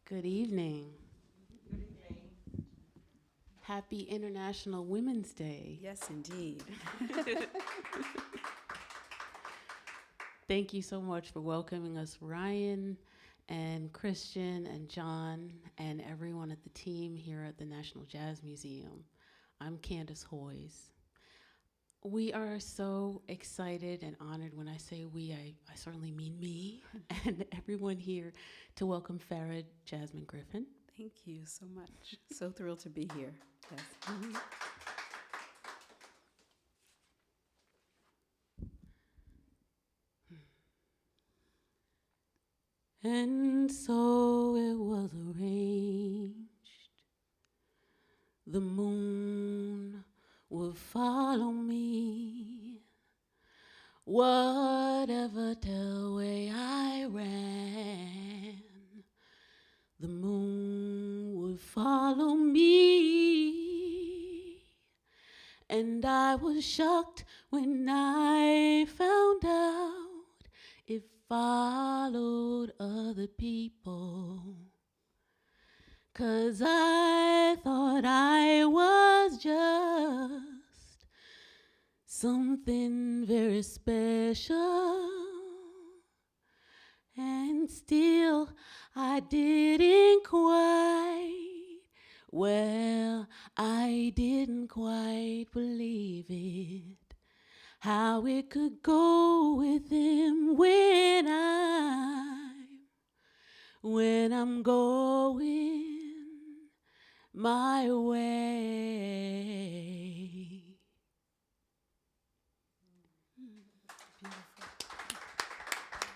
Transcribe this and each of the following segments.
Good evening. Happy International Women's Day. Yes, indeed. Thank you so much for welcoming us, Ryan and Christian and John and everyone at the team here at the National Jazz Museum. I'm Candice Hoyes. We are so excited and honored. When I say we, I certainly mean me and everyone here to welcome Farah Jasmine Griffin. Thank you so much. So thrilled to be here. Yes. And so it was arranged. The moon would follow me, whatever the way I ran. The moon would follow me, and I was shocked when I found out it followed other people. 'Cause I thought I was just something very special, and still I didn't quite, well, I didn't quite believe it, how it could go with him when I'm going my way.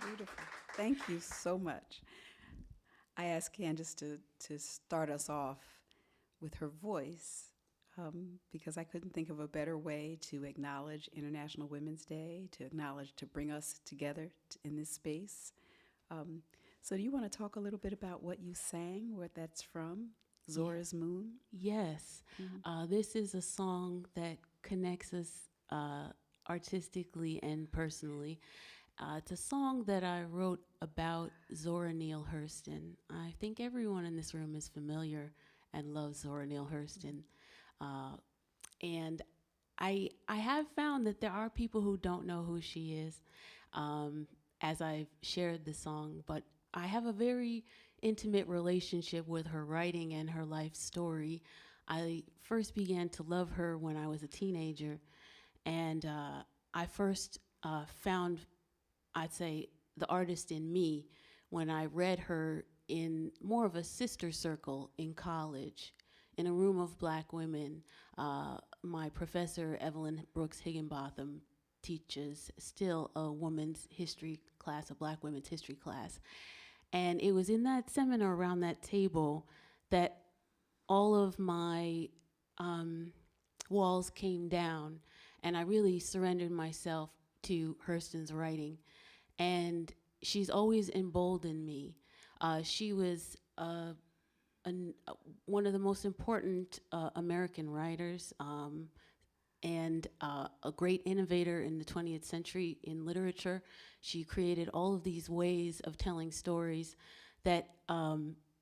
Beautiful. Thank you so much. I asked Candice to start us off with her voice because I couldn't think of a better way to acknowledge International Women's Day, to bring us together in this space. So do you want to talk a little bit about what you sang, where that's from, Zora's Moon? Yes. This is a song that connects us artistically and personally. It's a song that I wrote about Zora Neale Hurston. I think everyone in this room is familiar and loves Zora Neale Hurston. And I have found that there are people who don't know who she is as I've shared the song, but I have a very intimate relationship with her writing and her life story. I first began to love her when I was a teenager, and I first found, I'd say, the artist in me when I read her in more of a sister circle in college, in a room of black women. My professor, Evelyn Brooks Higginbotham, teaches still a women's history class, a black women's history class. And it was in that seminar around that table that all of my walls came down, and I really surrendered myself to Hurston's writing. And she's always emboldened me. She was one of the most important American writers and a great innovator in the 20th century in literature. She created all of these ways of telling stories that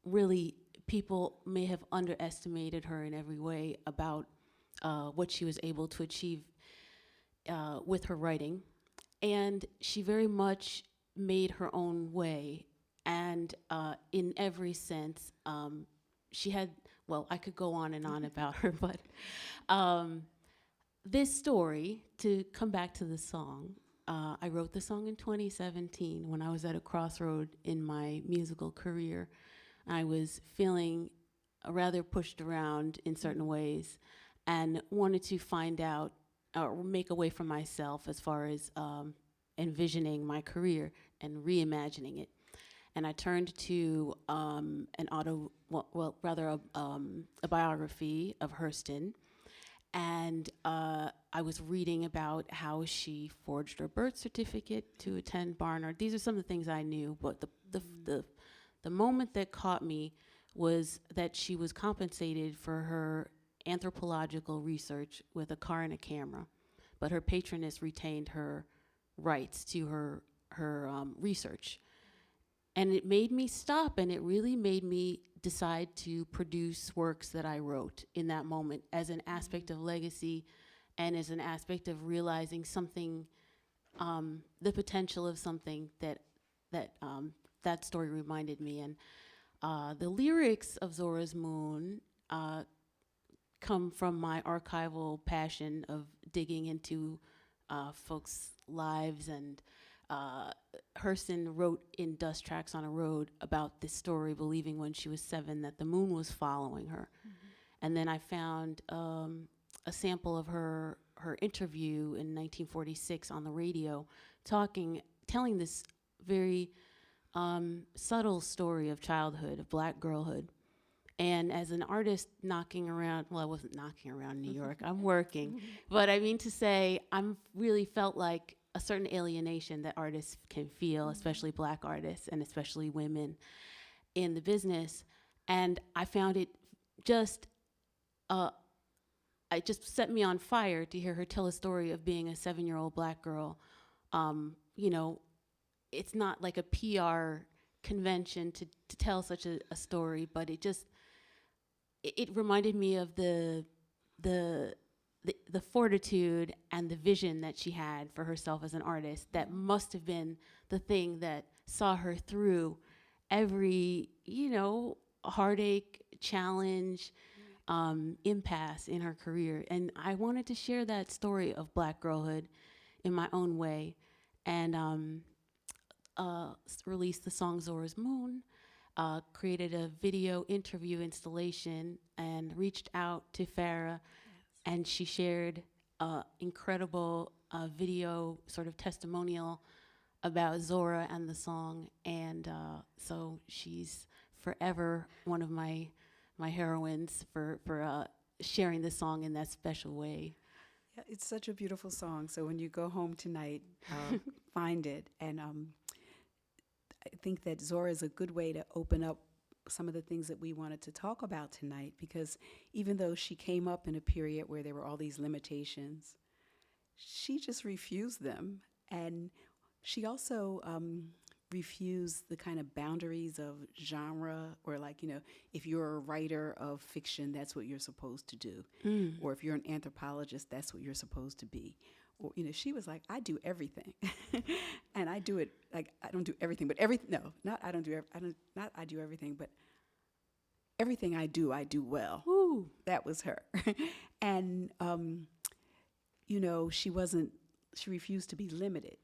really people may have underestimated her in every way about what she was able to achieve with her writing. And she very much made her own way. And in every sense, she had, well, I could go on and on about her, but this story, to come back to the song, I wrote the song in 2017 when I was at a crossroad in my musical career. I was feeling rather pushed around in certain ways and wanted to find out or make a way for myself as far as envisioning my career and reimagining it. And I turned to a biography of Hurston. And I was reading about how she forged her birth certificate to attend Barnard. These are some of the things I knew, but the moment that caught me was that she was compensated for her anthropological research with a car and a camera, but her patroness retained her rights to her research. And it made me stop, and it really made me decide to produce works that I wrote in that moment as an aspect of legacy and as an aspect of realizing something, the potential of something that story reminded me. And the lyrics of Zora's Moon come from my archival passion of digging into folks' lives. And Hurston wrote in Dust Tracks on a Road about this story, believing when she was 7 that the moon was following her. And then I found a sample of her interview in 1946 on the radio, telling this very subtle story of childhood, of Black girlhood. And as an artist knocking around, well, I wasn't knocking around New York, I'm working. But I mean to say, I'm really felt like a certain alienation that artists can feel, especially Black artists and especially women in the business. And I found it just, it just set me on fire to hear her tell a story of being a 7-year-old Black girl. You know, it's not like a PR convention to tell such a story, but it reminded me of the fortitude and the vision that she had for herself as an artist that must have been the thing that saw her through every, heartache, challenge, impasse in her career. And I wanted to share that story of Black girlhood in my own way, and released the song Zora's Moon, created a video interview installation, and reached out to Farah, and she shared incredible video sort of testimonial about Zora and the song. And so she's forever one of my heroines for sharing the song in that special way. Yeah, it's such a beautiful song. So when you go home tonight, find it. And I think that Zora is a good way to open up some of the things that we wanted to talk about tonight, because even though she came up in a period where there were all these limitations, she just refused them. And she also refused the kind of boundaries of genre, or if you're a writer of fiction, that's what you're supposed to do. Or if you're an anthropologist, that's what you're supposed to be. Or, she was like, I do everything. And I do it, I don't do everything, but I do everything, but everything I do well. Woo. That was her. And, she refused to be limited.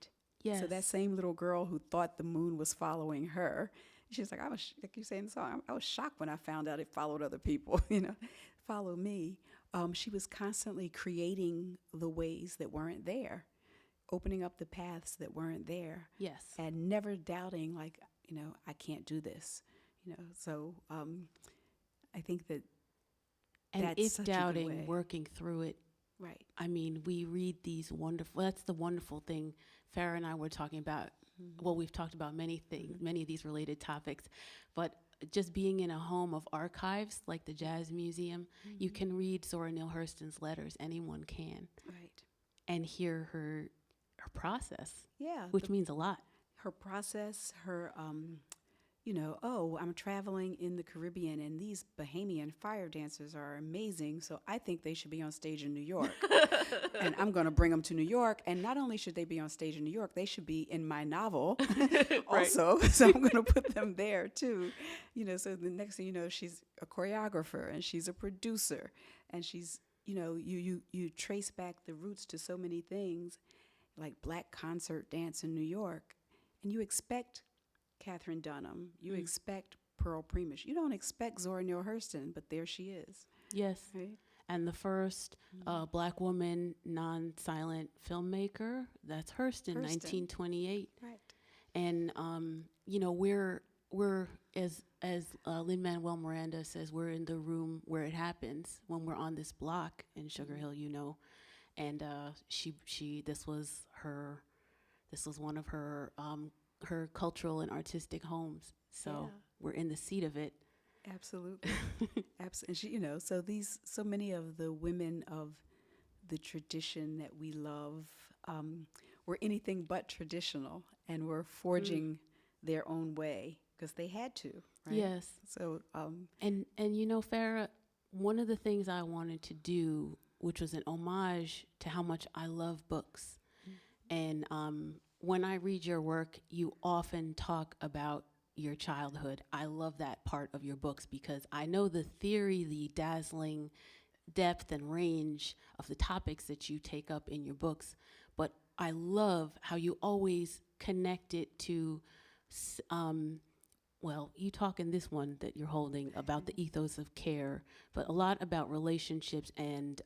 Yes. So that same little girl who thought the moon was following her, she was like, like you say in the song, I was shocked when I found out it followed other people, follow me. She was constantly creating the ways that weren't there, opening up the paths that weren't there. Yes. And never doubting, I can't do this, So I think that and that's if such doubting, a good way. working through it. Right. I mean, we read these that's the wonderful thing. Farah and I were talking about, well, we've talked about many things, many of these related topics, but just being in a home of archives like the Jazz Museum, you can read Zora Neale Hurston's letters, anyone can. Right. And hear her process. Yeah. Which means a lot. Her process, her, I'm traveling in the Caribbean and these Bahamian fire dancers are amazing, so I think they should be on stage in New York. And I'm going to bring them to New York. And not only should they be on stage in New York, they should be in my novel also. So I'm going to put them there too. So the next thing you know, she's a choreographer and she's a producer. And she's, you trace back the roots to so many things, like Black concert dance in New York. And you expect Catherine Dunham, you expect Pearl Primus. You don't expect Zora Neale Hurston, but there she is. Yes. Right? And the first Black woman non-silent filmmaker, that's Hurston, 1928. Right. And we're as Lin-Manuel Miranda says, we're in the room where it happens when we're on this block in Sugar Hill, and this was one of her cultural and artistic homes. So we're in the seat of it. Absolutely. Absolutely. And so many of the women of the tradition that we love were anything but traditional, and were forging their own way because they had to, right? Yes. So, And you know, Farah, one of the things I wanted to do, which was an homage to how much I love books, and when I read your work, you often talk about your childhood. I love that part of your books because I know the theory, the dazzling depth and range of the topics that you take up in your books, but I love how you always connect it to, well, you talk in this one that you're holding about the ethos of care, but a lot about relationships and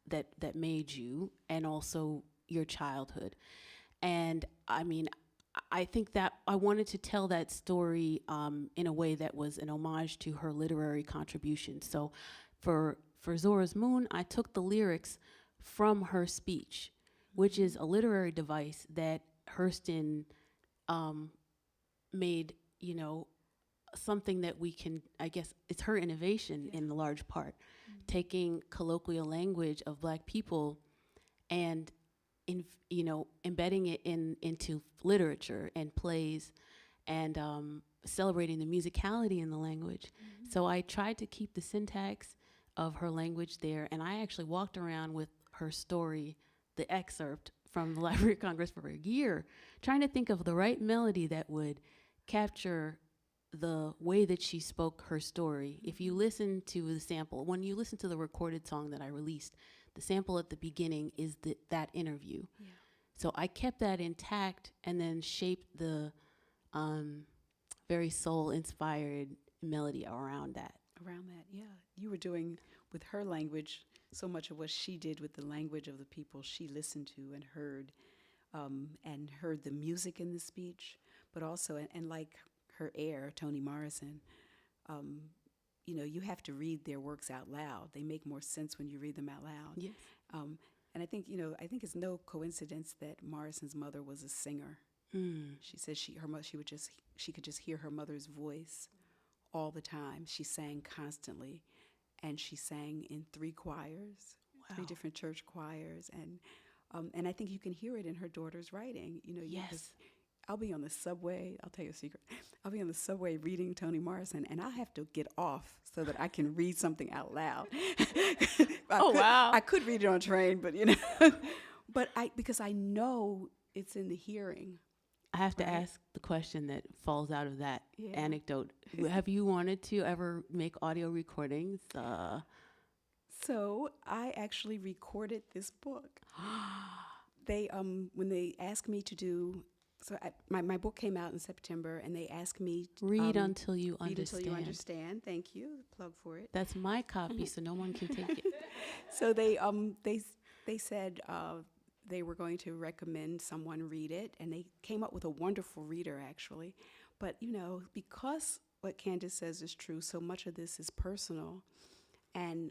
that made you, and also your childhood. And I mean, I think that I wanted to tell that story in a way that was an homage to her literary contribution. So for Zora's Moon, I took the lyrics from her speech, which is a literary device that Hurston made, you know, something that we can, I guess, it's her innovation in large part, taking colloquial language of Black people and you know, embedding it into literature and plays, and celebrating the musicality in the language. So I tried to keep the syntax of her language there, and I actually walked around with her story, the excerpt from the Library of Congress, for a year, trying to think of the right melody that would capture the way that she spoke her story. If you listen to the sample, when you listen to the recorded song that I released, the sample at the beginning is that interview. Yeah. So I kept that intact and then shaped the very soul-inspired melody around that. Around that, yeah. You were doing with her language so much of what she did with the language of the people she listened to and heard the music in the speech, but also, and like her heir, Toni Morrison, you know, you have to read their works out loud. They make more sense when you read them out loud. Yes. And I think, you know, I think it's no coincidence that Morrison's mother was a singer. She said she could just hear her mother's voice all the time. She sang constantly, and she sang in 3 choirs, 3 different church choirs, and I think you can hear it in her daughter's writing. You know, yes. I'll be on the subway. I'll tell you a secret. I'll be on the subway reading Toni Morrison, and I'll have to get off so that I can read something out loud. Wow! I could read it on a train, but you know, because I know it's in the hearing. I have to ask the question that falls out of that anecdote. Have you wanted to ever make audio recordings? So I actually recorded this book. They when they asked me to do. So my book came out in September, and they asked me to read until you understand. Read until you understand. Thank you. Plug for it. That's my copy, so no one can take it. So they said they were going to recommend someone read it, and they came up with a wonderful reader, actually. But you know, because what Candice says is true, so much of this is personal, and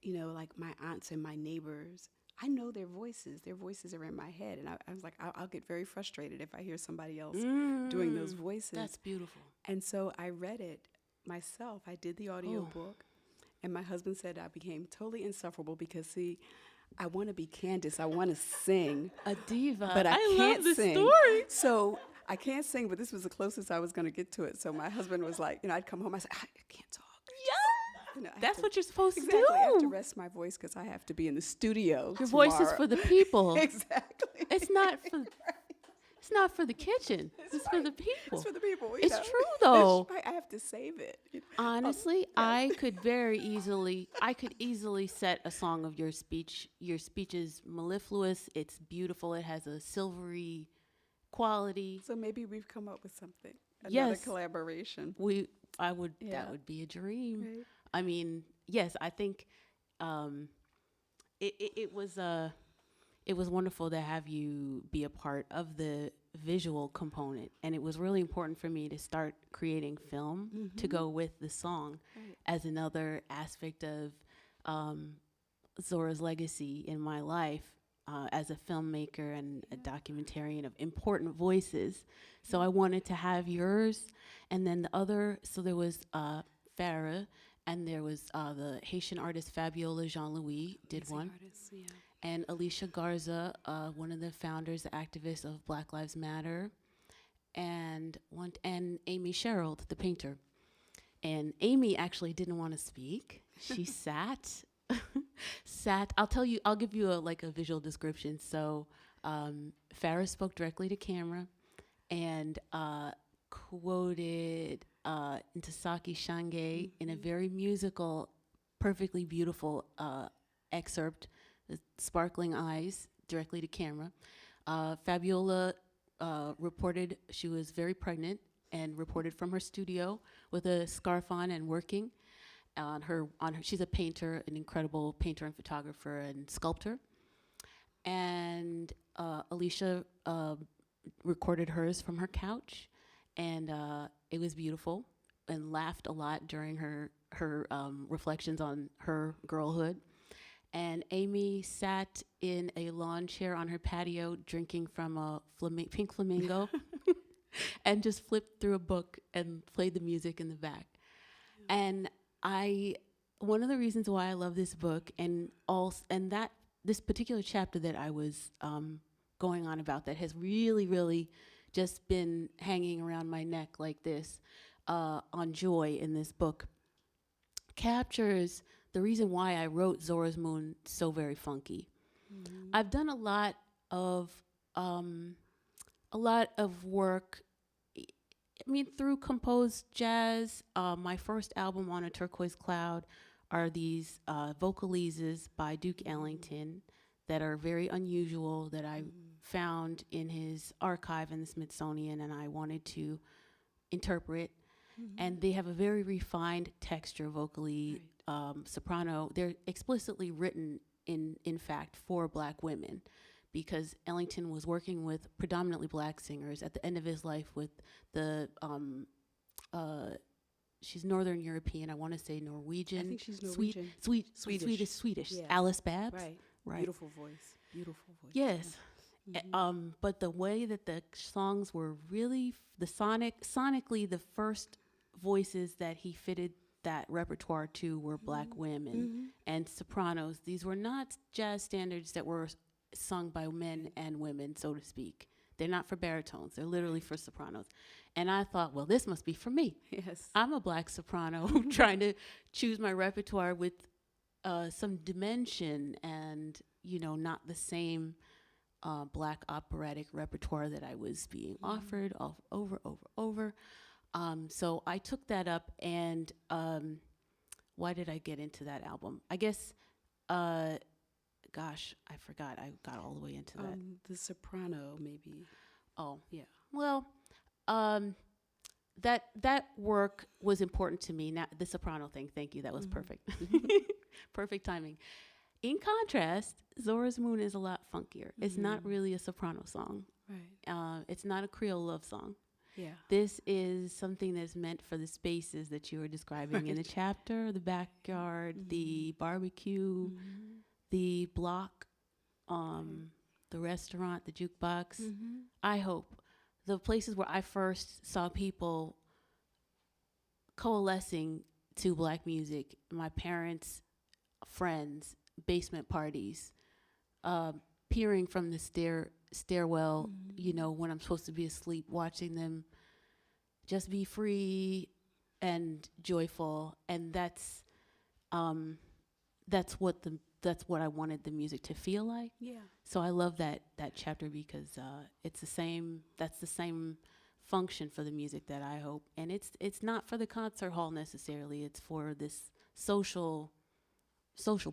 you know, like my aunts and my neighbors, I know their voices. Their voices are in my head. And I was like, I'll get very frustrated if I hear somebody else doing those voices. That's beautiful. And so I read it myself. I did the audio book. And my husband said I became totally insufferable because, see, I want to be Candice. I want to sing. A diva. But I can't love the sing. Story. So I can't sing, but this was the closest I was going to get to it. So my husband was like, you know, I'd come home. I said, I can't talk. You know, that's what you're supposed to do. I have to rest my voice because I have to be in the studio. Your voice is for the people. Exactly. It's not for. It's not for the kitchen. It's for the people. It's for the people. It's true though. I have to save it. Honestly, I could easily set a song of your speech. Your speech is mellifluous. It's beautiful. It has a silvery quality. So maybe we've come up with something. Another collaboration. That would be a dream. Right. I mean, yes, I think it was wonderful to have you be a part of the visual component, and it was really important for me to start creating film to go with the song as another aspect of Zora's legacy in my life as a filmmaker and a documentarian of important voices. So I wanted to have yours, and then the other. So there was Farah. And there was the Haitian artist Fabiola Jean-Louis did one. Artist, yeah. And Alicia Garza, one of the founders, the activists of Black Lives Matter. and Amy Sherald, the painter. And Amy actually didn't want to speak. She sat. I'll give you a visual description. So Farah spoke directly to camera and quoted Ntasaki Shange in a very musical, perfectly beautiful excerpt, with sparkling eyes directly to camera. Fabiola reported she was very pregnant and reported from her studio with a scarf on and working she's a painter, an incredible painter and photographer and sculptor. And Alicia recorded hers from her couch, and it was beautiful, and laughed a lot during her reflections on her girlhood. And Amy sat in a lawn chair on her patio drinking from a pink flamingo and just flipped through a book and played the music in the back. And one of the reasons why I love this book and that this particular chapter that I was going on about that has really, really just been hanging around my neck like this on joy in this book captures the reason why I wrote Zora's Moon so very funky. Mm-hmm. I've done a lot of work. I mean, through composed jazz. My first album, On a Turquoise Cloud, are these vocalises by Duke Ellington that are very unusual that I found in his archive in the Smithsonian, and I wanted to interpret. And they have a very refined texture vocally, soprano. They're explicitly written, in fact, for Black women, because Ellington was working with predominantly Black singers at the end of his life with the, she's Northern European, I want to say Norwegian. I think she's Norwegian. Swedish. Yeah. Alice Babs. Right. Beautiful voice. Yes. But the way that the songs were really, sonically, the first voices that he fitted that repertoire to were Black women and sopranos. These were not jazz standards that were sung by men and women, so to speak. They're not for baritones. They're literally for sopranos. And I thought, well, this must be for me. Yes. I'm a Black soprano trying to choose my repertoire with some dimension and, not the same Black operatic repertoire that I was being offered over. So I took that up, and why did I get into that album? I guess, gosh, I forgot. I got all the way into that. The soprano, maybe. Oh, yeah. Well, that work was important to me. Now, the soprano thing, thank you. That was perfect. Perfect timing. In contrast, Zora's Moon is a lot funkier. It's not really a soprano song. Right. It's not a Creole love song. Yeah. This is something that's meant for the spaces that you were describing in the chapter, the backyard, the barbecue, the block, the restaurant, the jukebox. I hope the places where I first saw people coalescing to Black music, my parents' friends, basement parties, peering from the stairwell, when I'm supposed to be asleep, watching them just be free and joyful. And that's what I wanted the music to feel like. Yeah. So I love that chapter because that's the same function for the music that I hope. And it's not for the concert hall necessarily. It's for this social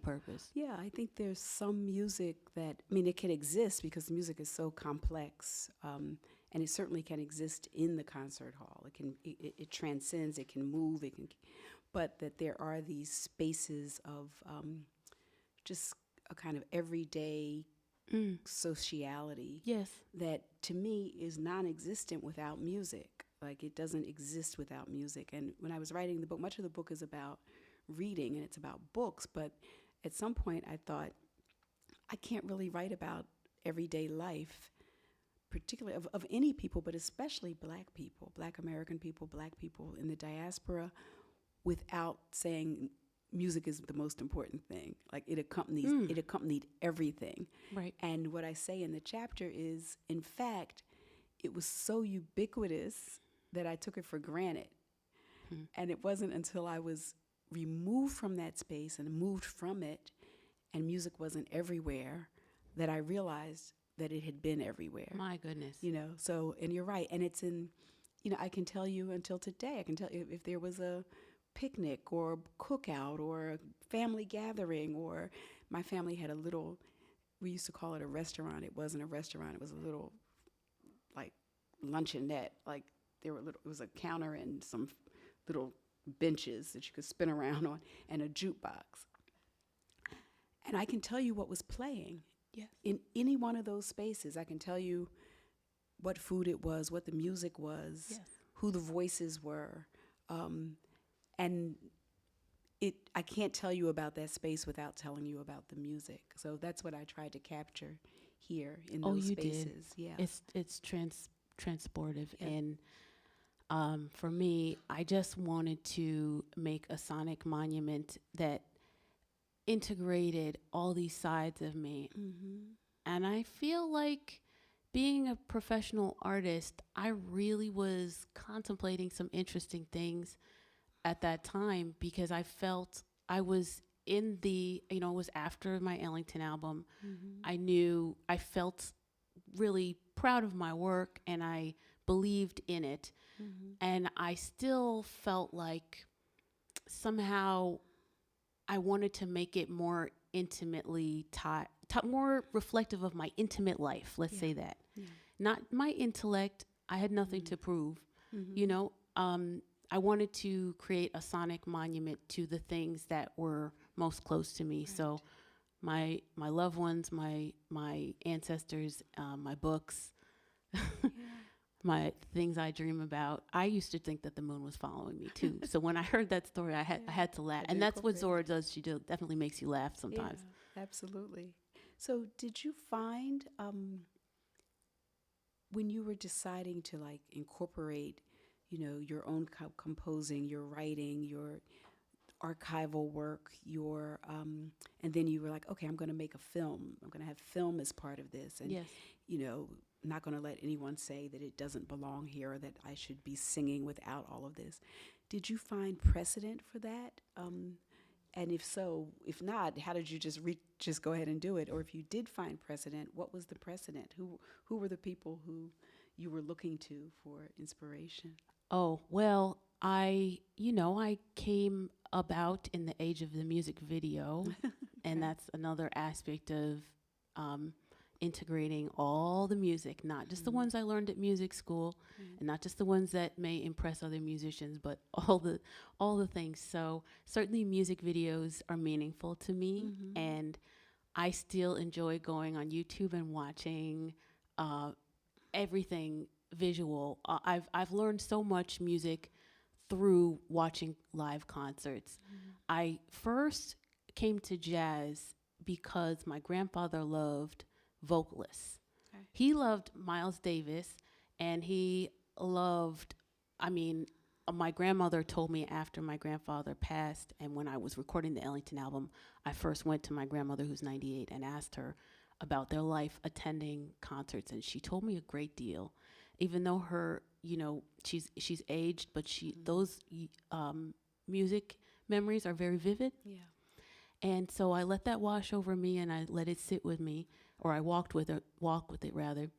purpose. Yeah, I think there's some music that, it can exist because music is so complex, and it certainly can exist in the concert hall. It transcends, it can move, but that there are these spaces of just a kind of everyday sociality. Yes. That to me is non-existent without music. Like, it doesn't exist without music. And when I was writing the book, much of the book is about reading and it's about books, but at some point I thought I can't really write about everyday life, particularly of any people, but especially Black people, Black American people, Black people in the diaspora, without saying music is the most important thing. Like, it accompanied everything. Right. And what I say in the chapter is, in fact, it was so ubiquitous that I took it for granted. And it wasn't until I was removed from that space and moved from it, and music wasn't everywhere, that I realized that it had been everywhere. My goodness. So, and you're right. And it's in, I can tell you until today, I can tell you if there was a picnic or a cookout or a family gathering, or my family had a little, we used to call it a restaurant. It wasn't a restaurant. It was a little, like, luncheonette. Like, it was a counter and some little benches that you could spin around on, and a jukebox. And I can tell you what was playing. Yes. In any one of those spaces. I can tell you what food it was, what the music was, Yes. who the voices were. And I can't tell you about that space without telling you about the music. So that's what I tried to capture here in those spaces. Did. Yeah. It's transportive. Yeah. And for me, I just wanted to make a sonic monument that integrated all these sides of me. And I feel like, being a professional artist, I really was contemplating some interesting things at that time, because I felt I was in the, it was after my Ellington album. I felt really proud of my work, and I believed in it. And I still felt like somehow I wanted to make it more intimately more reflective of my intimate life. Let's say that. Not my intellect. I had nothing to prove. I wanted to create a sonic monument to the things that were most close to me. Right. So my loved ones, my ancestors, my books, my things I dream about. I used to think that the moon was following me too. So when I heard that story, I had to laugh. And that's what Zora does. She definitely makes you laugh sometimes. Yeah, absolutely. So did you find, when you were deciding to, like, incorporate, your own composing, your writing, your archival work, and then you were like, okay, I'm going to make a film. I'm going to have film as part of this. And, yes. Not going to let anyone say that it doesn't belong here, or that I should be singing without all of this. Did you find precedent for that? And if so, if not, how did you just go ahead and do it? Or if you did find precedent, what was the precedent? Who were the people who you were looking to for inspiration? Oh, well, I came about in the age of the music video, and that's another aspect of integrating all the music, not just the ones I learned at music school, and not just the ones that may impress other musicians, but all the things. So certainly music videos are meaningful to me, and I still enjoy going on YouTube and watching everything visual. I've learned so much music through watching live concerts. I first came to jazz because my grandfather loved vocalists. Okay. He loved Miles Davis, and he loved, my grandmother told me after my grandfather passed, and when I was recording the Ellington album, I first went to my grandmother, who's 98, and asked her about their life attending concerts, and she told me a great deal. Even though her, she's aged, but those music memories are very vivid. Yeah. And so I let that wash over me, and I let it sit with me, or I walk with it rather.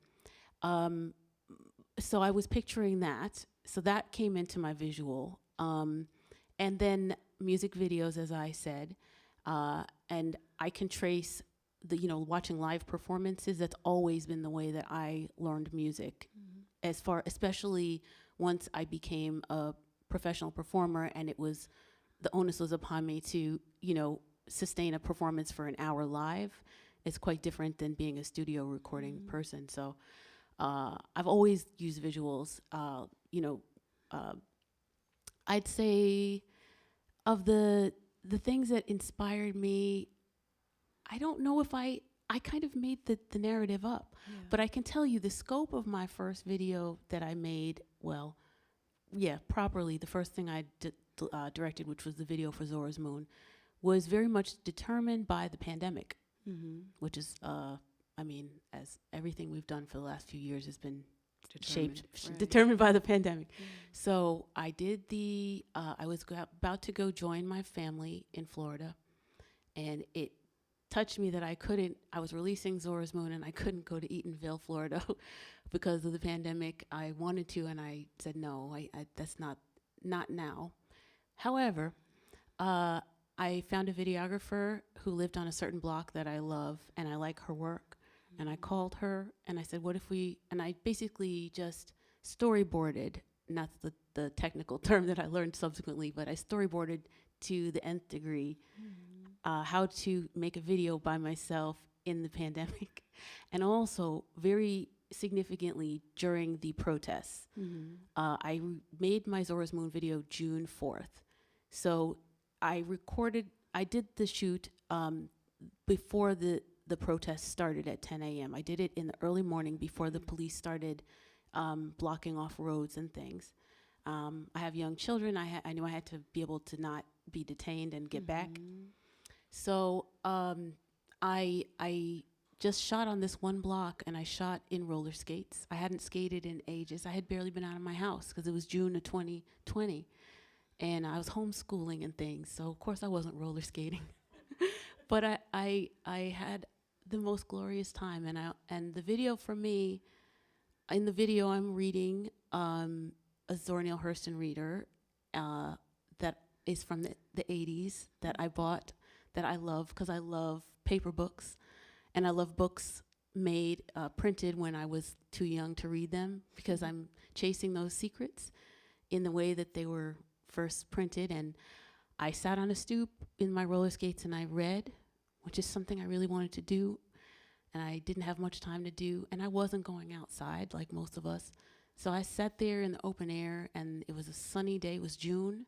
So I was picturing that. So that came into my visual. And then music videos, as I said, and I can trace watching live performances. That's always been the way that I learned music. Especially once I became a professional performer, and the onus was upon me to, sustain a performance for an hour live. It's quite different than being a studio recording person. So I've always used visuals. I'd say of the things that inspired me, I don't know if I kind of made the narrative up, but I can tell you the scope of my first video that I made, properly, the first thing I directed, which was the video for Zora's Moon, was very much determined by the pandemic, which is, as everything we've done for the last few years has been Determined, right. determined by the pandemic. So I did I was about to go join my family in Florida, and it touched me that I was releasing Zora's Moon and I couldn't go to Eatonville, Florida because of the pandemic. I wanted to, and I said, no, that's not now. However, I found a videographer who lived on a certain block that I love, and I like her work. And I called her, and I said, what if and I basically just storyboarded, not the technical term that I learned subsequently, but I storyboarded to the nth degree how to make a video by myself in the pandemic. And also, very significantly, during the protests. I made my Zora's Moon video June 4th. So I did the shoot before the protest started at 10 a.m. I did it in the early morning before the police started blocking off roads and things. I have young children. I knew I had to be able to not be detained and get back. So I just shot on this one block, and I shot in roller skates. I hadn't skated in ages. I had barely been out of my house because it was June of 2020, and I was homeschooling and things. So of course I wasn't roller skating, but I had the most glorious time. And the video for me, in the video I'm reading a Zora Neale Hurston reader that is from the 80s that I bought, that I love because I love paper books, and I love books made printed when I was too young to read them, because I'm chasing those secrets in the way that they were first printed. And I sat on a stoop in my roller skates and I read, which is something I really wanted to do, and I didn't have much time to do, and I wasn't going outside like most of us. So I sat there in the open air, and it was a sunny day, it was June,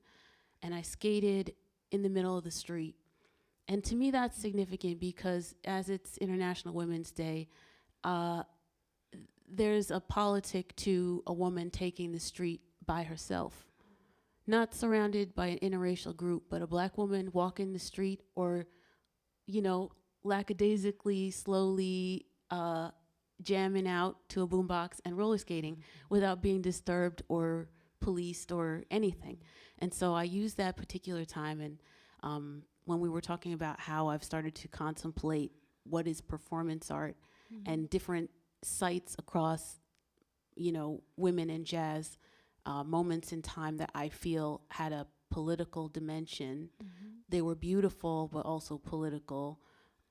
and I skated in the middle of the street. And to me that's significant because as it's International Women's Day, there's a politic to a woman taking the street by herself, not surrounded by an interracial group, but a black woman walking the street, or lackadaisically, slowly jamming out to a boombox and roller skating without being disturbed or policed or anything. And so I used that particular time, and when we were talking about how I've started to contemplate what is performance art and different sites across, women in jazz, moments in time that I feel had a political dimension. They were beautiful, but also political,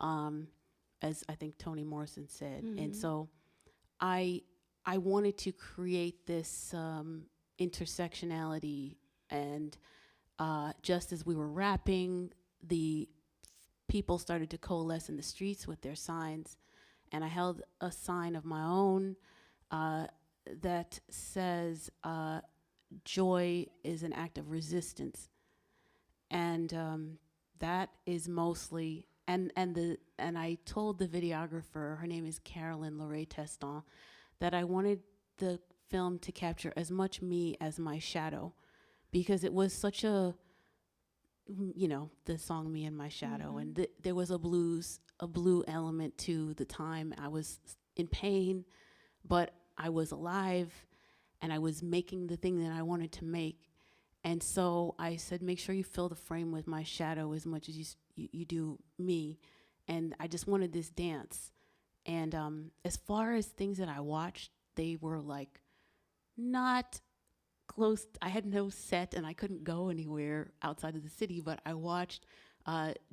as I think Toni Morrison said. And so I wanted to create this intersectionality, and just as we were rapping, the people started to coalesce in the streets with their signs, and I held a sign of my own that says, joy is an act of resistance. And that is mostly, and I told the videographer, her name is Carolyn Lorraine Teston, that I wanted the film to capture as much me as my shadow, because it was such a, the song Me and My Shadow, and there was a blue element to the time. I was in pain, but I was alive, and I was making the thing that I wanted to make. And so I said, make sure you fill the frame with my shadow as much as you do me. And I just wanted this dance. And as far as things that I watched, they were like not close. I had no set, and I couldn't go anywhere outside of the city, but I watched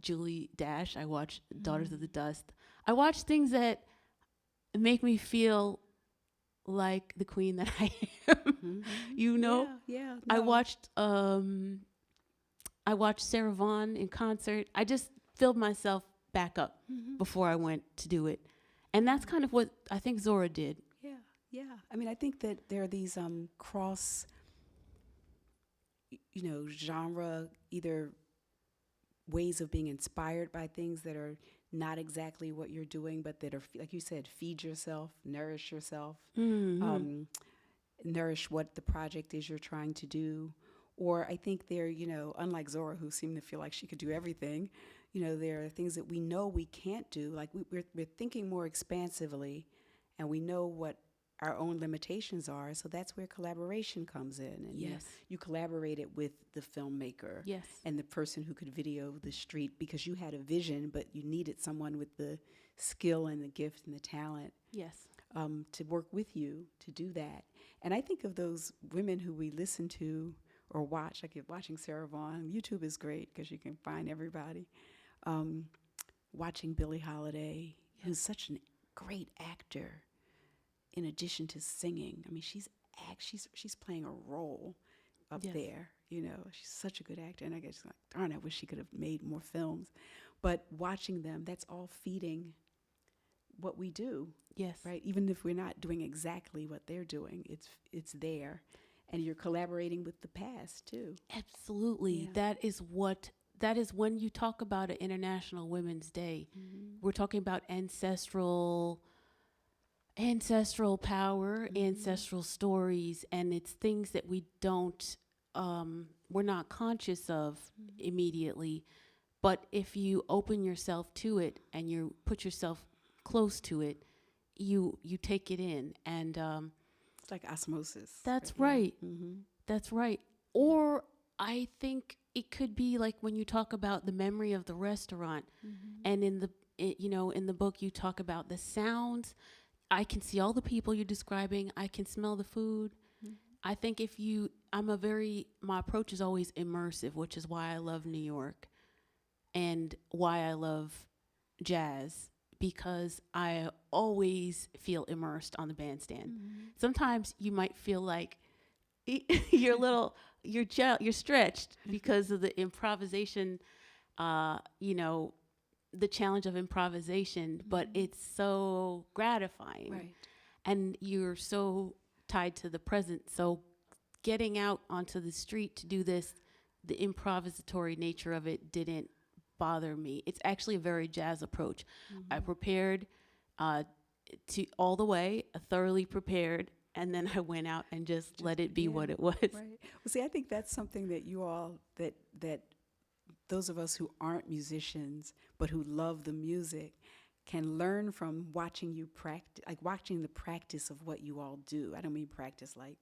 Julie Dash. I watched Daughters of the Dust. I watched things that make me feel like the queen that I am. Yeah. No. I watched Sarah Vaughan in concert. I just filled myself back up before I went to do it. And that's kind of what I think Zora did. Yeah. I mean, I think that there are these cross, genre, either ways of being inspired by things that are not exactly what you're doing, but that are, like you said, feed yourself, nourish yourself, nourish what the project is you're trying to do. Or I think they're, unlike Zora, who seemed to feel like she could do everything, there are things that we know we can't do. Like we're thinking more expansively, and we know what our own limitations are. So that's where collaboration comes in. And Yes. you collaborated with the filmmaker Yes. and the person who could video the street because you had a vision, but you needed someone with the skill and the gift and the talent Yes. to work with you to do that. And I think of those women who we listen to or watch, like watching Sarah Vaughan. YouTube is great because you can find everybody. Watching Billie Holiday, who's such a great actor. In addition to singing, I mean, she's playing a role up there. You know, she's such a good actor, and I guess like, darn, I wish she could have made more films. But watching them, that's all feeding what we do. Yes. Right. Even if we're not doing exactly what they're doing, it's there, and you're collaborating with the past too. Absolutely. Yeah. That is when you talk about an International Women's Day. We're talking about ancestral power, ancestral stories, and it's things that we don't, we're not conscious of immediately. But if you open yourself to it and you put yourself close to it, you take it in, and It's like osmosis. that's right. right. That's right. Or I think it could be like when you talk about the memory of the restaurant, and in the book you talk about the sounds. I can see all the people you're describing. I can smell the food. I think my approach is always immersive, which is why I love New York and why I love jazz, because I always feel immersed on the bandstand. Sometimes you might feel like you're stretched because of the improvisation, the challenge of improvisation, but it's so gratifying. Right. And you're so tied to the present. So getting out onto the street to do this, the improvisatory nature of it didn't bother me. It's actually a very jazz approach. I prepared to all the way, thoroughly prepared, and then I went out and just let it be what it was. Right. Well, see, I think that's something that you all, that those of us who aren't musicians but who love the music can learn from watching you practice, like watching the practice of what you all do. I don't mean practice like,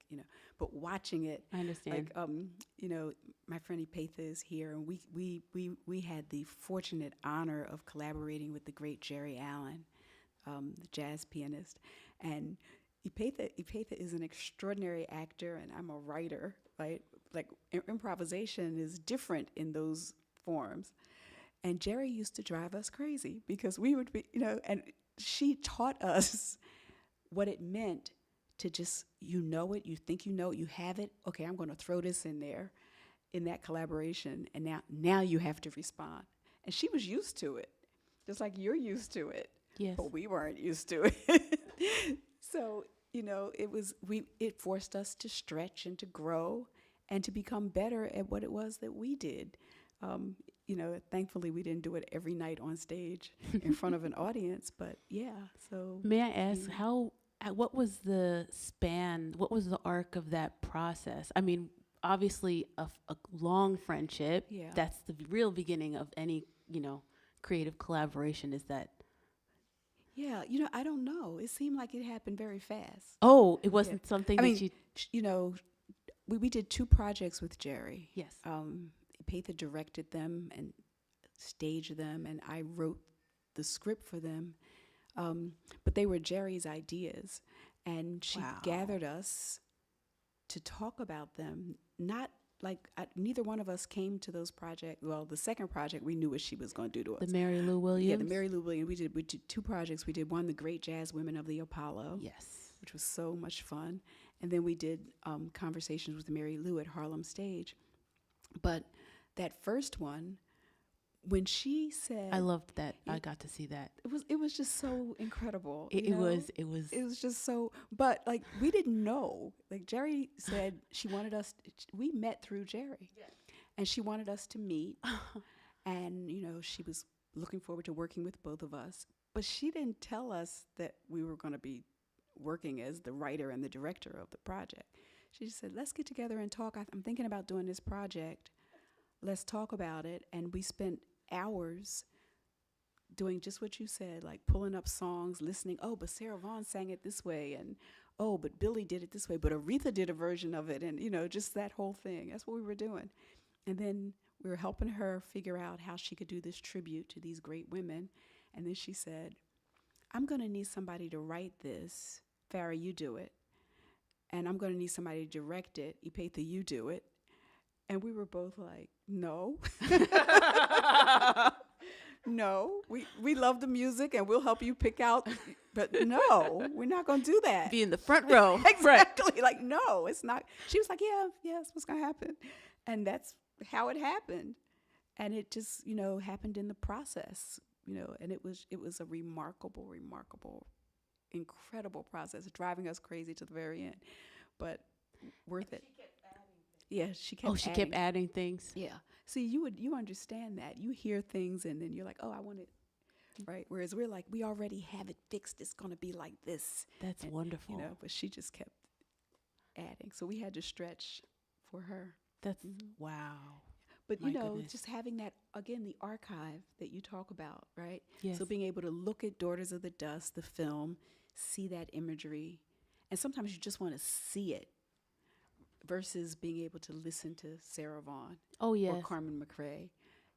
but watching it. I understand. Like, my friend Ipatha is here, and we had the fortunate honor of collaborating with the great Jerry Allen, the jazz pianist. And Ipatha is an extraordinary actor, and I'm a writer, right? Like improvisation is different in those forms. And Jerry used to drive us crazy because we would be, and she taught us what it meant to just, it, you think you know it, you have it. Okay, I'm going to throw this in there in that collaboration. And now you have to respond. And she was used to it, just like you're used to it. Yes. But we weren't used to it. So, it forced us to stretch and to grow and to become better at what it was that we did. Thankfully we didn't do it every night on stage in front of an audience, but yeah, so. May I ask what was the span, what was the arc of that process? I mean, obviously a long friendship. Yeah. That's the real beginning of any, creative collaboration, is that. Yeah, I don't know. It seemed like it happened very fast. Oh, it wasn't something we did 2 projects with Jerry. Yes. Ipatha directed them and staged them, and I wrote the script for them. But they were Jerry's ideas, and she gathered us to talk about them. Not like neither one of us came to those projects. Well, the second project we knew what she was going to do to us. The Mary Lou Williams. Yeah, the Mary Lou Williams. We did 2 projects. We did one, the Great Jazz Women of the Apollo. Yes. Which was so much fun, and then we did Conversations with Mary Lou at Harlem Stage. But that first one, when she said, I loved that. I got to see that. It was just so incredible. It was just so, but like we didn't know. Like Jerry said, she wanted us. We met through Jerry, and she wanted us to meet, and she was looking forward to working with both of us. But she didn't tell us that we were going to be working as the writer and the director of the project. She just said, let's get together and talk. I'm thinking about doing this project. Let's talk about it. And we spent hours doing just what you said, like pulling up songs, listening. Oh, but Sarah Vaughan sang it this way. And, oh, but Billy did it this way, but Aretha did a version of it, and just that whole thing. That's what we were doing. And then we were helping her figure out how she could do this tribute to these great women. And then she said, I'm going to need somebody to write this. Farah, you do it. And I'm going to need somebody to direct it. Ipetha, you do it. And we were both like, no. No, we love the music and we'll help you pick out, but no, we're not going to do that. Be in the front row. Exactly. Like, no, it's not. She was like, yeah, that's what's going to happen. And that's how it happened. And it just, happened in the process, and it was a remarkable, incredible process, driving us crazy to the very end, but worth it. Yeah, she kept adding things. Yeah. See, you understand that. You hear things and then you're like, oh, I want it. Right? Whereas we're like, we already have it fixed. It's going to be like this. That's wonderful. But she just kept adding. So we had to stretch for her. That's wow. But, just having that, again, the archive that you talk about, right? Yes. So being able to look at Daughters of the Dust, the film, see that imagery. And sometimes you just want to see it. Versus being able to listen to Sarah Vaughan or Carmen McRae,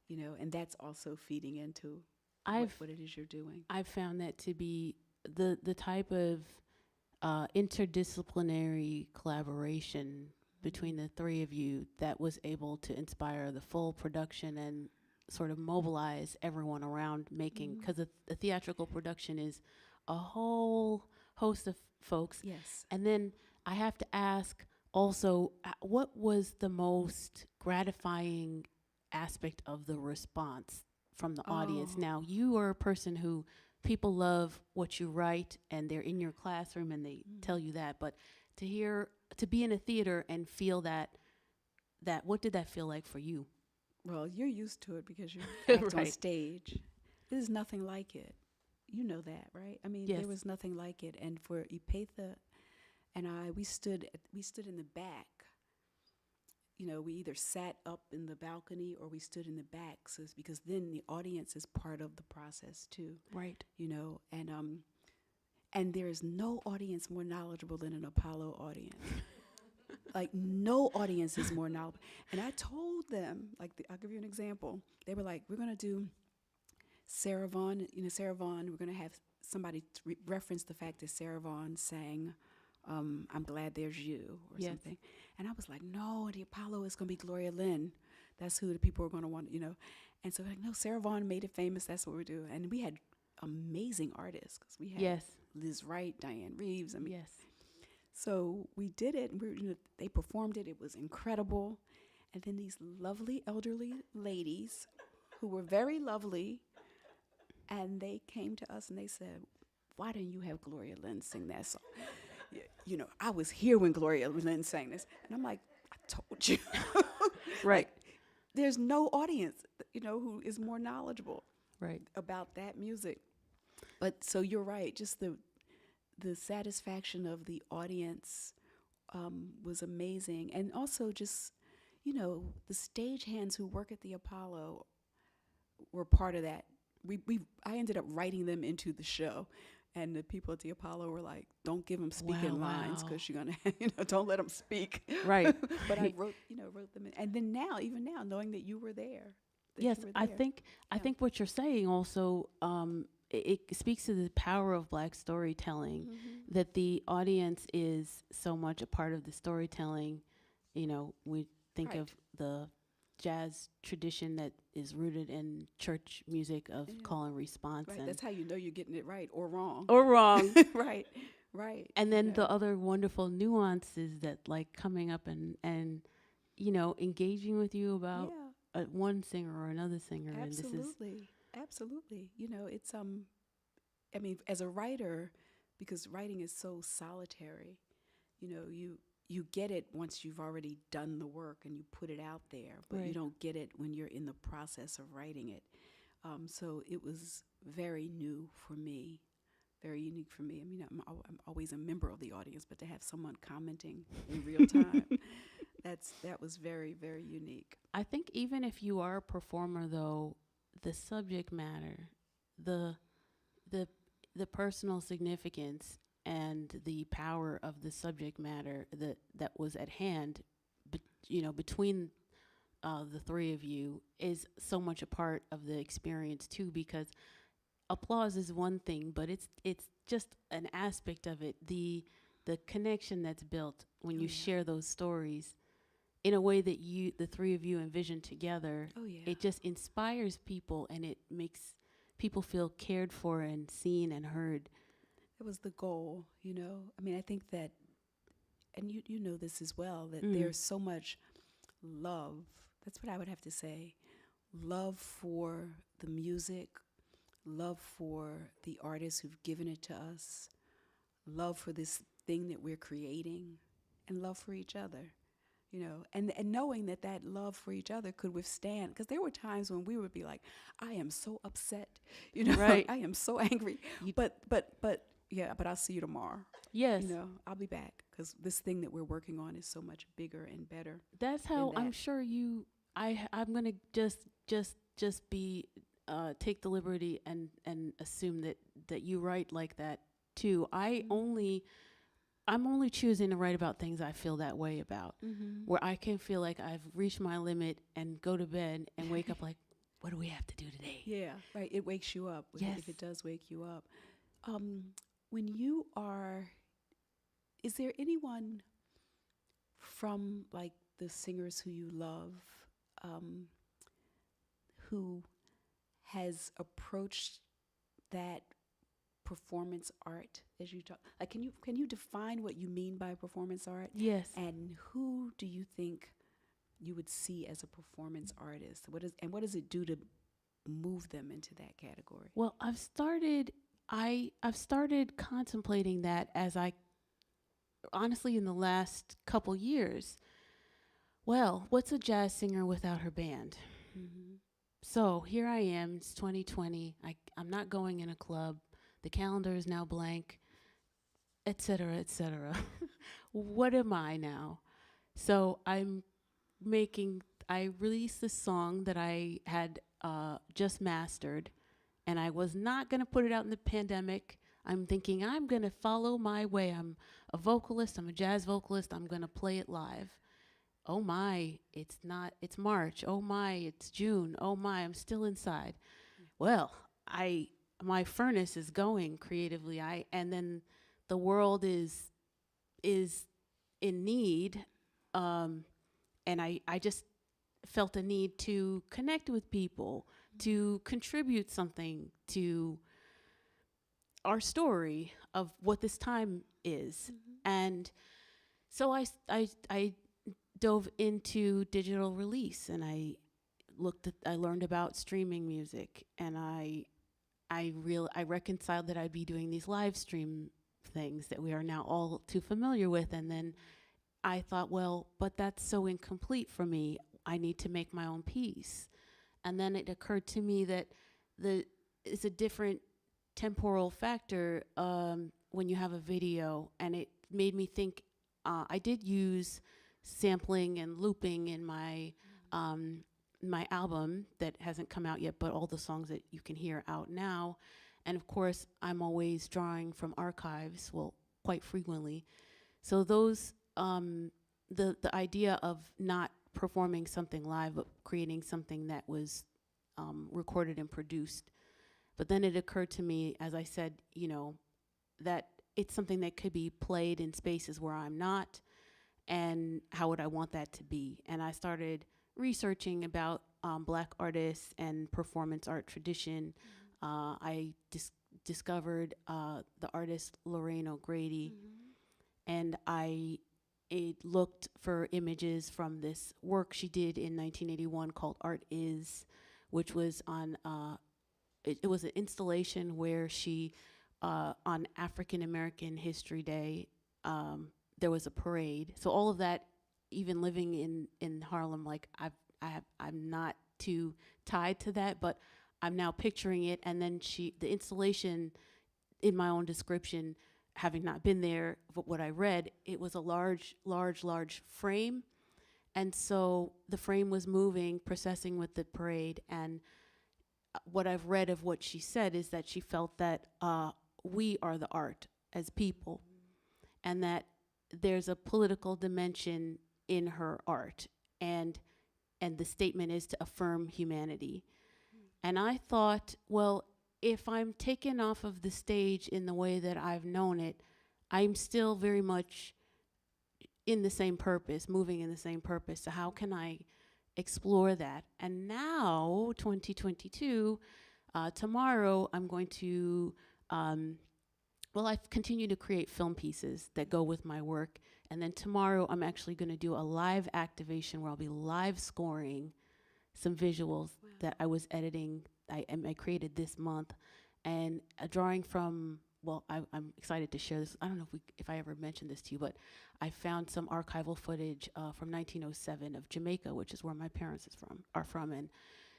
and that's also feeding into what it is you're doing. I've found that to be the type of interdisciplinary collaboration between the three of you that was able to inspire the full production and sort of mobilize everyone around making, because the theatrical production is a whole host of folks. Yes. And then I have to ask, also, what was the most gratifying aspect of the response from the audience? Now, you are a person who people love what you write and they're in your classroom and they tell you that. But to be in a theater and feel that, what did that feel like for you? Well, you're used to it because you act on stage. There's nothing like it. You know that, right? I mean, there was nothing like it. And for Ipetha and we stood in the back. We either sat up in the balcony or we stood in the back. So it's because then the audience is part of the process too. Right. And there is no audience more knowledgeable than an Apollo audience. Like, no audience is more knowledgeable. And I told them, I'll give you an example. They were like, we're going to do Sarah Vaughan. Sarah Vaughan, we're going to have somebody reference the fact that Sarah Vaughan sang I'm Glad There's You or something. And I was like, no, the Apollo is going to be Gloria Lynn. That's who the people are going to want, And so no, Sarah Vaughan made it famous. That's what we're doing. And we had amazing artists because we had Liz Wright, Diane Reeves. So we did it, and they performed it. It was incredible. And then these lovely elderly ladies who were very lovely, and they came to us and they said, why didn't you have Gloria Lynn sing that song? I was here when Gloria Lynn sang this. And I'm like, I told you. Right. There's no audience, who is more knowledgeable about that music. But so you're right. Just the satisfaction of the audience was amazing. And also just, the stagehands who work at the Apollo were part of that. I ended up writing them into the show. And the people at the Apollo were like, don't give them speaking lines because you're going to, don't let them speak. Right. But I wrote them in. And then even now, knowing that you were there. Yes, I think what you're saying also, it speaks to the power of Black storytelling, that the audience is so much a part of the storytelling. We think of the jazz tradition that is rooted in church music of call and response. Right, and that's how you know you're getting it right or wrong. Right. And then the other wonderful nuances that coming up and engaging with you about one singer or another singer. Absolutely. It's as a writer, because writing is so solitary, you get it once you've already done the work and you put it out there, but you don't get it when you're in the process of writing it. So it was very new for me, very unique for me. I'm always a member of the audience, but to have someone commenting in real time, that was very, very unique. I think even if you are a performer, though, the subject matter, the personal significance, and the power of the subject matter that was at hand, between the three of you is so much a part of the experience too, because applause is one thing, but it's just an aspect of it. The connection that's built when you share those stories in a way that the three of you envision together. Oh, yeah. It just inspires people, and it makes people feel cared for and seen and heard. It was the goal, you know. I mean, I think that, and you know this as well, that there's so much love. That's what I would have to say. Love for the music, love for the artists who've given it to us, love for this thing that we're creating, and love for each other. You know, and knowing that love for each other could withstand, because there were times when we would be like, I am so upset, you know, Right. I am so angry, but I'll see you tomorrow. Yes. You know, I'll be back, because this thing that we're working on is so much bigger and better. That's how that. I'm sure I'm gonna just be take the liberty and assume that you write like that too. I'm only choosing to write about things I feel that way about, where I can feel like I've reached my limit and go to bed and wake up like, what do we have to do today? Yeah, right. It wakes you up. Yes. If it does wake you up. When you are, is there anyone from like the singers who you love, who has approached that performance art as you talk? Like, can you define what you mean by performance art? Yes. And who do you think you would see as a performance artist? What does it do to move them into that category? Well, I've started contemplating that as I honestly in the last couple years. Well, what's a jazz singer without her band? So here I am, it's 2020. I'm not going in a club. The calendar is now blank, et cetera, et cetera. What am I now? So I released this song that I had just mastered, and I was not going to put it out in the pandemic. I'm thinking I'm going to follow my way. I'm a vocalist. I'm a jazz vocalist. I'm going to play it live. Oh my, it's March. Oh my, it's June. Oh my, I'm still inside. Well, my furnace is going creatively. And then the world is in need. And I just felt a need to connect with people, to contribute something to our story of what this time is. And so I dove into digital release, and I learned about streaming music, and I reconciled that I'd be doing these live stream things that we are now all too familiar with. And then I thought, well, but that's so incomplete for me. I need to make my own piece. And then it occurred to me that it's a different temporal factor when you have a video, and it made me think. I did use sampling and looping in my my album that hasn't come out yet, but all the songs that you can hear out now. And of course, I'm always drawing from archives, well, quite frequently. So those, the idea of not performing something live, but creating something that was recorded and produced. But then it occurred to me, as I said, that it's something that could be played in spaces where I'm not, and how would I want that to be? And I started researching about Black artists and performance art tradition. I discovered the artist Lorraine O'Grady, and I looked for images from this work she did in 1981 called Art Is, which was on, it was an installation where she, on African American History Day, there was a parade. So all of that, even living in Harlem, like I'm not too tied to that, but I'm now picturing it. And then the installation, in my own description, having not been there, but what I read, it was a large frame. And so the frame was moving, processing with the parade. And what I've read of what she said is that she felt that we are the art, as people, and that there's a political dimension in her art, and the statement is to affirm humanity. And I thought, well, if I'm taken off of the stage in the way that I've known it, I'm still very much in the same purpose, moving in the same purpose. So how can I explore that? And now, 2022, tomorrow, I'm going to, I've continued to create film pieces that go with my work. And then tomorrow, I'm actually going to do a live activation where I'll be live scoring some visuals that I was editing, I created this month, and drawing from, I'm excited to share this. I don't know if I ever mentioned this to you, but I found some archival footage from 1907 of Jamaica, which is where my parents are from, and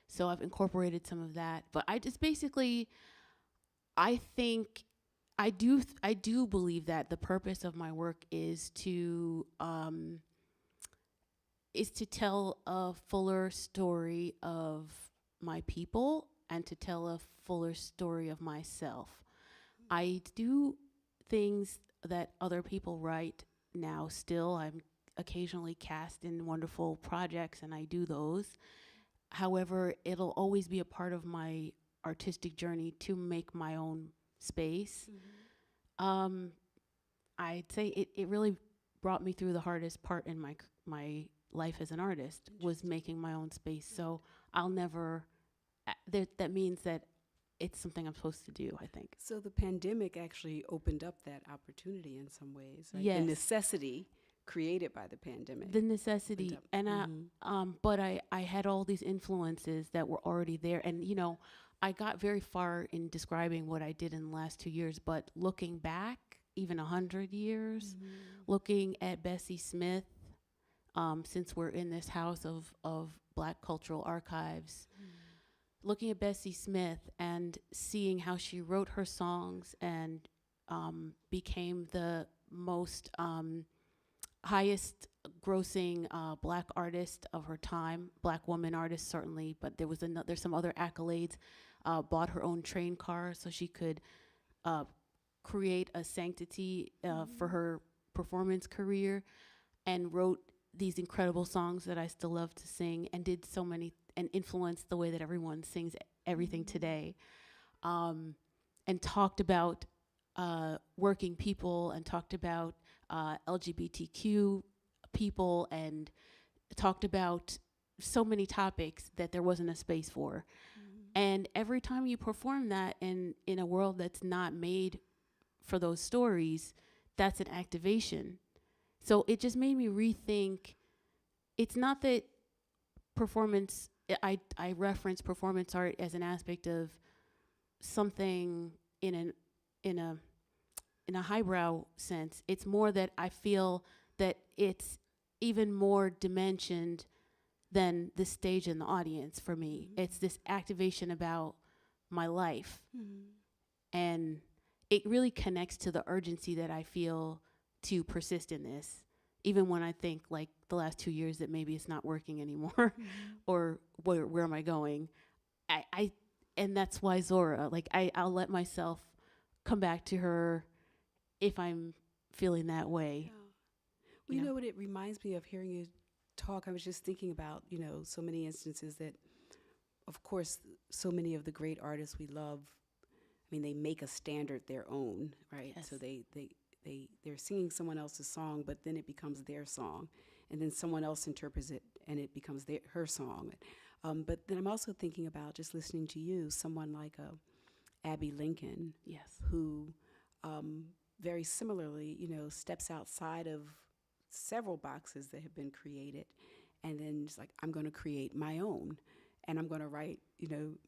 so I've incorporated some of that. But I just basically, I think, I do believe that the purpose of my work is to tell a fuller story of my people and to tell a fuller story of myself. I do things that other people write now still. I'm occasionally cast in wonderful projects and I do those. However, it'll always be a part of my artistic journey to make my own space. I'd say it really brought me through the hardest part in my life as an artist, was making my own space. So I'll never, that means that it's something I'm supposed to do, I think. So the pandemic actually opened up that opportunity in some ways, right? Yes. The necessity created by the pandemic. The necessity. And but I had all these influences that were already there. And, you know, I got very far in describing what I did in the last 2 years, but looking back, even 100 years, looking at Bessie Smith, since we're in this house of Black cultural archives, looking at Bessie Smith and seeing how she wrote her songs and became the most highest grossing Black artist of her time, Black woman artist certainly, but there's some other accolades, bought her own train car so she could create a sanctity for her performance career, and wrote these incredible songs that I still love to sing, and did so many, and influenced the way that everyone sings everything today, and talked about working people, and talked about LGBTQ people, and talked about so many topics that there wasn't a space for. And every time you perform that in a world that's not made for those stories, that's an activation. So it just made me rethink. It's not that performance, I reference performance art as an aspect of something in a highbrow sense. It's more that I feel that it's even more dimensioned than the stage and the audience for me. It's this activation about my life. And it really connects to the urgency that I feel to persist in this, even when I think, like, the last 2 years that maybe it's not working anymore, or where am I going? And that's why Zora, like, I'll let myself come back to her if I'm feeling that way. Well, you know what it reminds me of, hearing you talk? I was just thinking about, so many instances that, of course, so many of the great artists we love, I mean, they make a standard their own, right? Yes. So they're singing someone else's song, but then it becomes their song, and then someone else interprets it, and it becomes her song. But then I'm also thinking about, just listening to you, someone like Abby Lincoln, Yes. who very similarly, steps outside of several boxes that have been created, and then just like, I'm going to create my own. And I'm going to write,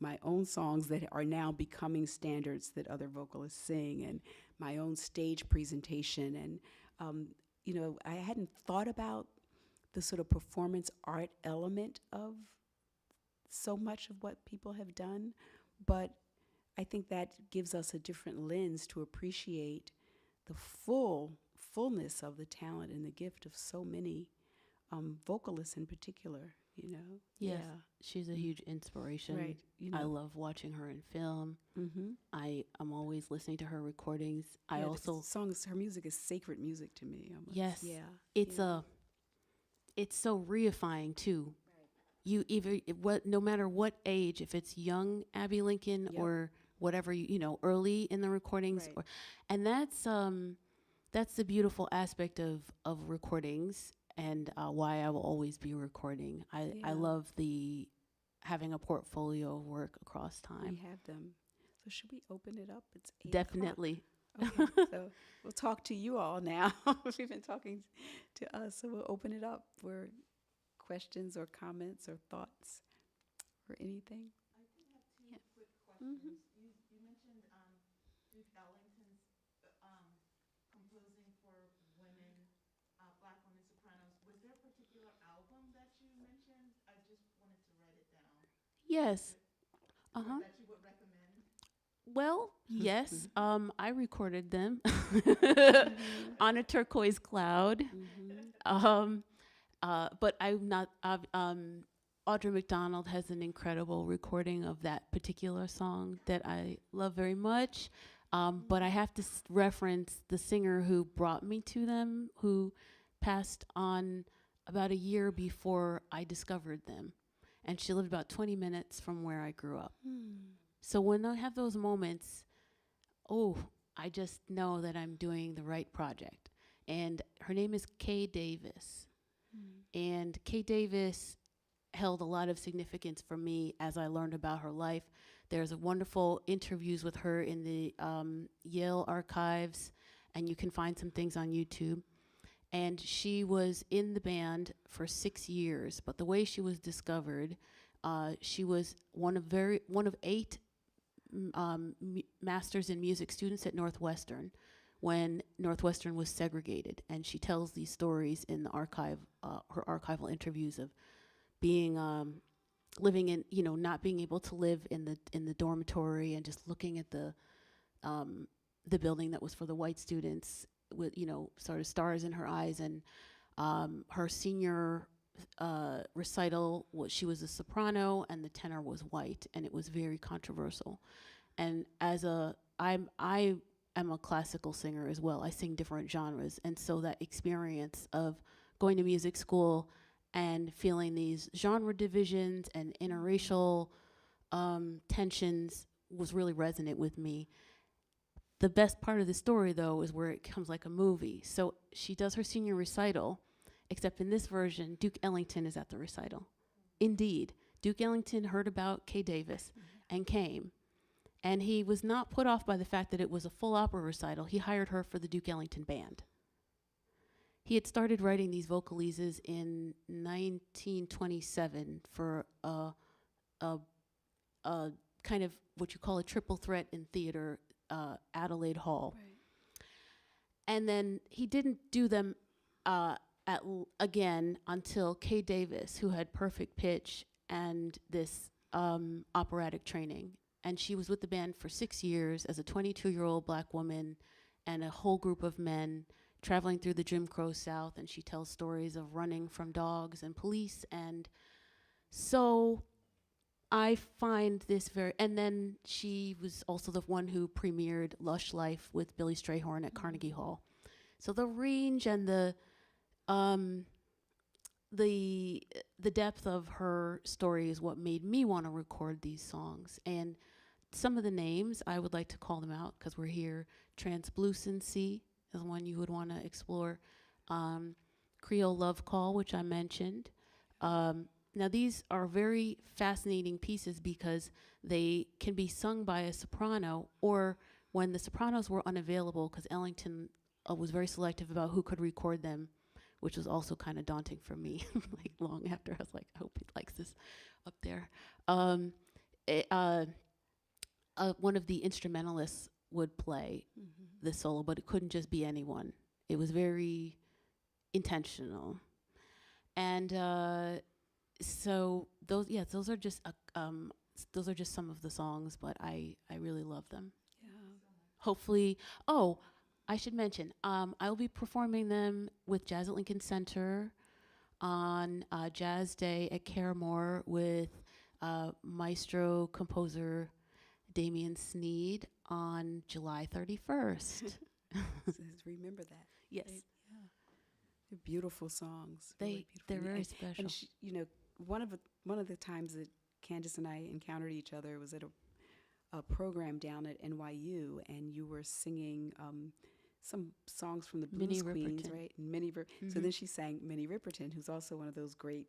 my own songs that are now becoming standards that other vocalists sing, and my own stage presentation. And, I hadn't thought about the sort of performance art element of so much of what people have done, but I think that gives us a different lens to appreciate the fullness of the talent and the gift of so many vocalists in particular, you know. Yes, Yeah. she's a huge inspiration. Right. You I know. love watching her in film. Mm-hmm. I'm always listening to her recordings. I Yeah, also, songs, her music is sacred music to me almost. yes, Yeah. it's Yeah. a it's so reifying too. You either what no matter what age, if it's young Abby Lincoln Yep. or whatever early in the recordings, Right. or and that's the beautiful aspect of recordings, and why I will always be recording. I Yeah. love the having a portfolio of work across We time. have them. So should we open it up? It's 8 o'clock. Definitely. Okay. So we'll talk to you all now. We've been talking to us, so we'll open it up for questions or comments or thoughts or anything. I do have two Yeah. quick Mm-hmm. questions. You mentioned Duke Ellington's composing for women, black women sopranos. Was there a particular album that you mentioned? I just wanted to write it down. Yes. Uh huh. That you would recommend? Well, yes. I recorded them Mm-hmm. on a turquoise cloud. Mm-hmm. But I'm not. Audra McDonald has an incredible recording of that particular song that I love very much. But I have to reference the singer who brought me to them, who passed on about a year before I discovered them. And she lived about 20 minutes from where I grew up. So when I have those moments, oh, I just know that I'm doing the right project. And her name is Kay Davis. And Kay Davis held a lot of significance for me as I learned about her life. There's a wonderful interviews with her in the Yale archives, and you can find some things on YouTube. And she was in the band for 6 years, but the way she was discovered, she was one of 8 masters in music students at Northwestern when Northwestern was segregated. And she tells these stories in the archive, her archival interviews of being living in, not being able to live in the dormitory and just looking at the building that was for the white students with sort of stars in her eyes. And her senior recital she was a soprano and the tenor was white, and it was very controversial. And I am a classical singer as well. I sing different genres, and so that experience of going to music school and feeling these genre divisions and interracial tensions was really resonant with me. The best part of the story, though, is where it comes like a movie. So she does her senior recital, except in this version, Duke Ellington is at the recital. Indeed, Duke Ellington heard about Kay Davis and came. And he was not put off by the fact that it was a full opera recital. He hired her for the Duke Ellington band. He had started writing these vocalises in 1927 for a kind of what you call a triple threat in theater, Adelaide Hall. Right. And then he didn't do them again until Kay Davis, who had perfect pitch and this operatic training. And she was with the band for 6 years as a 22-year-old black woman and a whole group of men traveling through the Jim Crow South. And she tells stories of running from dogs and police. And so I find this very, and then she was also the one who premiered Lush Life with Billy Strayhorn at Carnegie Hall. So the range and the depth of her story is what made me want to record these songs. And some of the names, I would like to call them out because we're here. Translucency is one you would want to explore. Creole Love Call, which I mentioned. Now, these are very fascinating pieces because they can be sung by a soprano, or when the sopranos were unavailable, because Ellington was very selective about who could record them, which was also kind of daunting for me. Like long after, I was like, I hope he likes this up there. One of the instrumentalists would play the solo, but it couldn't just be anyone. It was very intentional. And so those are just some of the songs, but I really love them. Yeah. Hopefully, I should mention, I'll be performing them with Jazz at Lincoln Center on Jazz Day at Caramore with maestro composer Damian Sneed on July 31st. Remember that. Yes. Right? Yeah. They're beautiful songs. They're Really beautiful. very special. And you know, one of the times that Candice and I encountered each other was at a program down at NYU, and you were singing some songs from the Blues Minnie Queens, Riperton. right? And So then she sang Minnie Riperton, who's also one of those great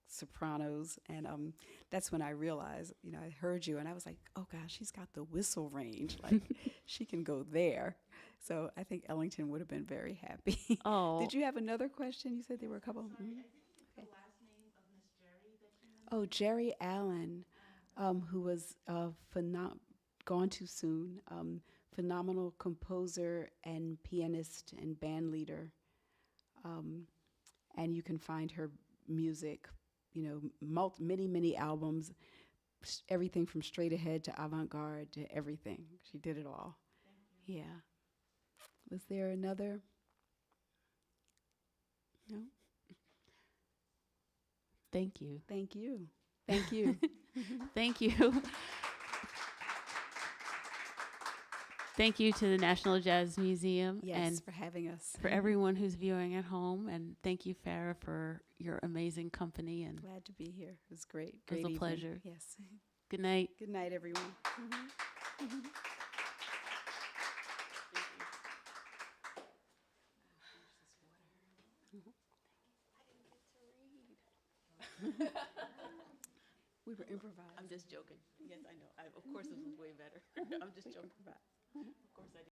sopranos, and that's when I realized, I heard you, and I was like, oh gosh, she's got the whistle range, like she can go there. So I think Ellington would have been very happy. Oh. Did you have another question? You said there were a couple. Sorry, Mhm. I didn't get the last name of Miss Jerry that you mentioned. Oh, Jerry Allen, who was gone too soon, phenomenal composer and pianist and band leader. And you can find her music, many albums, everything from straight ahead to avant-garde to everything. She did it all. Yeah. Was there another? No? Thank you. Thank you. Thank you. Thank you. Thank you to the National Jazz Museum Yes, and for having us. for everyone who's viewing at home. And thank you, Farah, for your amazing company. And Glad to be here. It was great. It was Great a evening. pleasure. Yes. good night. Good night, everyone. We were improvising. I'm just joking. Yes, I know. Of course, this was way better. I'm just joking. Of course, I did.